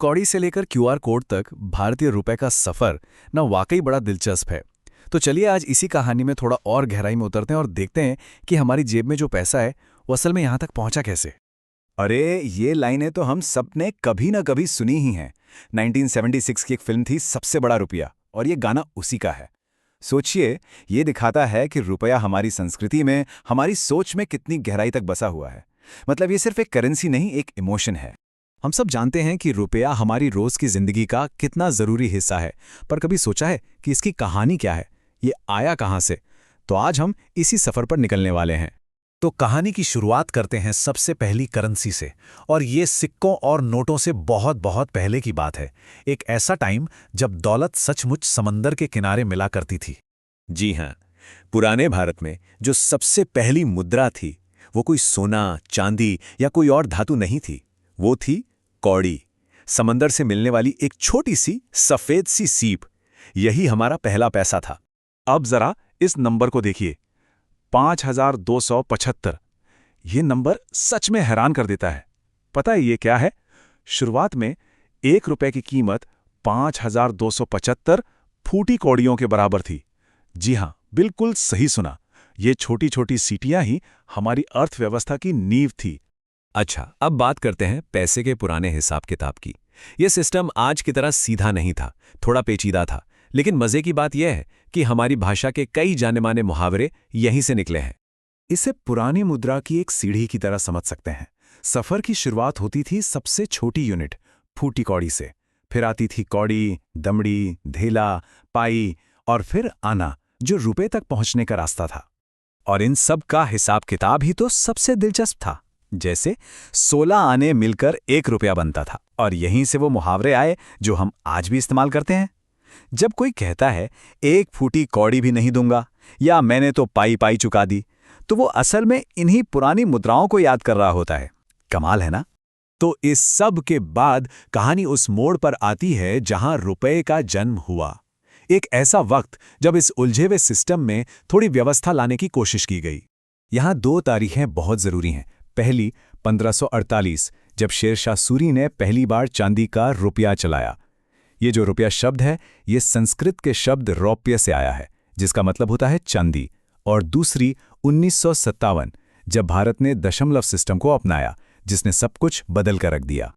कौड़ी से लेकर क्यूआर कोड तक भारतीय रुपए का सफर न वाकई बड़ा दिलचस्प है। तो चलिए आज इसी कहानी में थोड़ा और गहराई में उतरते हैं और देखते हैं कि हमारी जेब में जो पैसा है वो असल में यहाँ तक पहुँचा कैसे। अरे ये लाइनें तो हम सबने कभी ना कभी सुनी ही हैं। 1976 की एक फिल्म थी सबसे बड़ा रुपया, और ये गाना उसी का है। सोचिए, ये दिखाता है कि रुपया हमारी संस्कृति में, हमारी सोच में कितनी गहराई तक बसा हुआ है। मतलब ये सिर्फ एक करेंसी नहीं, एक इमोशन है। हम सब जानते हैं कि रुपया हमारी रोज की जिंदगी का कितना जरूरी हिस्सा है, पर कभी सोचा है कि इसकी कहानी क्या है, ये आया कहाँ से? तो आज हम इसी सफर पर निकलने वाले हैं। तो कहानी की शुरुआत करते हैं सबसे पहली करेंसी से, और ये सिक्कों और नोटों से बहुत बहुत पहले की बात है। एक ऐसा टाइम जब दौलत सचमुच समंदर के किनारे मिला करती थी। जी हाँ, पुराने भारत में जो सबसे पहली मुद्रा थी वो कोई सोना, चांदी या कोई और धातु नहीं थी। वो थी कौड़ी, समंदर से मिलने वाली एक छोटी सी सफेद सी सीप। यही हमारा पहला पैसा था। अब जरा इस नंबर को देखिए, 5275। ये नंबर सच में हैरान कर देता है। पता है ये क्या है? शुरुआत में 1 रुपए की कीमत 5275 फूटी कौड़ियों के बराबर थी। जी हाँ, बिल्कुल सही सुना। ये छोटी छोटी सीटियां ही हमारी अर्थव्यवस्था की नींव थी। अच्छा, अब बात करते हैं पैसे के पुराने हिसाब किताब की। ये सिस्टम आज की तरह सीधा नहीं था, थोड़ा पेचीदा था। लेकिन मजे की बात यह है कि हमारी भाषा के कई जाने माने मुहावरे यहीं से निकले हैं। इसे पुरानी मुद्रा की एक सीढ़ी की तरह समझ सकते हैं। सफर की शुरुआत होती थी सबसे छोटी यूनिट, फूटी कौड़ी से। फिर आती थी कौड़ी, दमड़ी, धेला, पाई और फिर आना, जो रुपए तक पहुंचने का रास्ता था। और इन सब का हिसाब किताब ही तो सबसे दिलचस्प था। जैसे 16 आने मिलकर 1 रुपया बनता था, और यहीं से वो मुहावरे आए जो हम आज भी इस्तेमाल करते हैं। जब कोई कहता है 1 फूटी कौड़ी भी नहीं दूंगा, या मैंने तो पाई पाई चुका दी, तो वो असल में इन्हीं पुरानी मुद्राओं को याद कर रहा होता है। कमाल है ना? तो इस सब के बाद कहानी उस मोड़ पर आती है जहां रुपए का जन्म हुआ। एक ऐसा वक्त जब इस उलझे हुए सिस्टम में थोड़ी व्यवस्था लाने की कोशिश की गई। यहां 2 तारीखें बहुत जरूरी हैं। पहली 1548, जब शेरशाह सूरी ने पहली बार चांदी का रुपया चलाया। ये जो रुपया शब्द है, ये संस्कृत के शब्द रौप्य से आया है, जिसका मतलब होता है चांदी। और दूसरी 1957, जब भारत ने दशमलव सिस्टम को अपनाया, जिसने सब कुछ बदल कर रख दिया।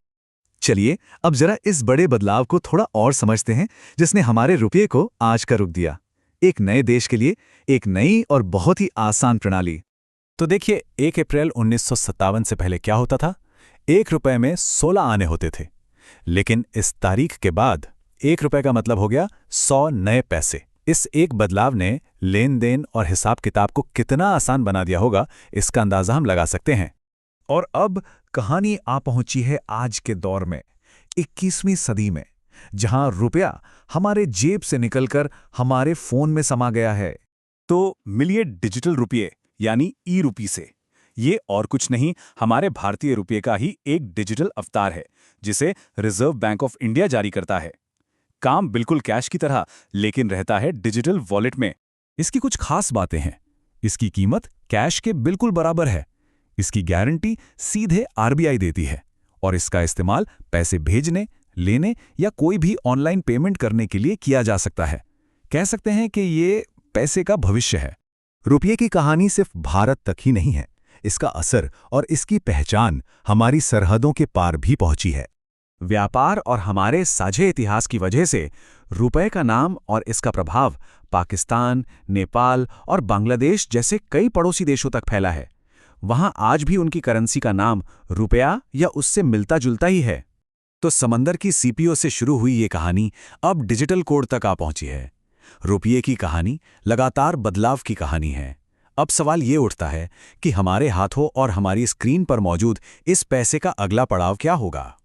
चलिए अब जरा इस बड़े बदलाव को थोड़ा और समझते हैं, जिसने हमारे रुपये को आज का रुख दिया। एक नए देश के लिए एक नई और बहुत ही आसान प्रणाली। तो देखिए, 1 अप्रैल 1957 से पहले क्या होता था? 1 रुपए में 16 आने होते थे। लेकिन इस तारीख के बाद 1 रुपए का मतलब हो गया 100 नए पैसे। इस एक बदलाव ने लेन देन और हिसाब किताब को कितना आसान बना दिया होगा, इसका अंदाजा हम लगा सकते हैं। और अब कहानी आ पहुंची है आज के दौर में, 21वीं सदी में, जहां रुपया हमारे जेब से निकलकर हमारे फोन में समा गया है। तो मिलिए डिजिटल रुपये यानी ई-रुपी से। ये और कुछ नहीं, हमारे भारतीय रुपये का ही एक डिजिटल अवतार है, जिसे रिजर्व बैंक ऑफ इंडिया जारी करता है। काम बिल्कुल कैश की तरह, लेकिन रहता है डिजिटल वॉलेट में। इसकी कुछ खास बातें हैं। इसकी कीमत कैश के बिल्कुल बराबर है। इसकी गारंटी सीधे आरबीआई देती है, और इसका इस्तेमाल पैसे भेजने, लेने या कोई भी ऑनलाइन पेमेंट करने के लिए किया जा सकता है। कह सकते हैं कि ये पैसे का भविष्य है। रुपये की कहानी सिर्फ भारत तक ही नहीं है, इसका असर और इसकी पहचान हमारी सरहदों के पार भी पहुंची है। व्यापार और हमारे साझे इतिहास की वजह से रुपए का नाम और इसका प्रभाव पाकिस्तान, नेपाल और बांग्लादेश जैसे कई पड़ोसी देशों तक फैला है। वहां आज भी उनकी करेंसी का नाम रुपया या उससे मिलता जुलता ही है। तो समंदर की सीपीओ से शुरू हुई ये कहानी अब डिजिटल कोड तक आ पहुंची है। रुपये की कहानी लगातार बदलाव की कहानी है। अब सवाल ये उठता है कि हमारे हाथों और हमारी स्क्रीन पर मौजूद इस पैसे का अगला पड़ाव क्या होगा?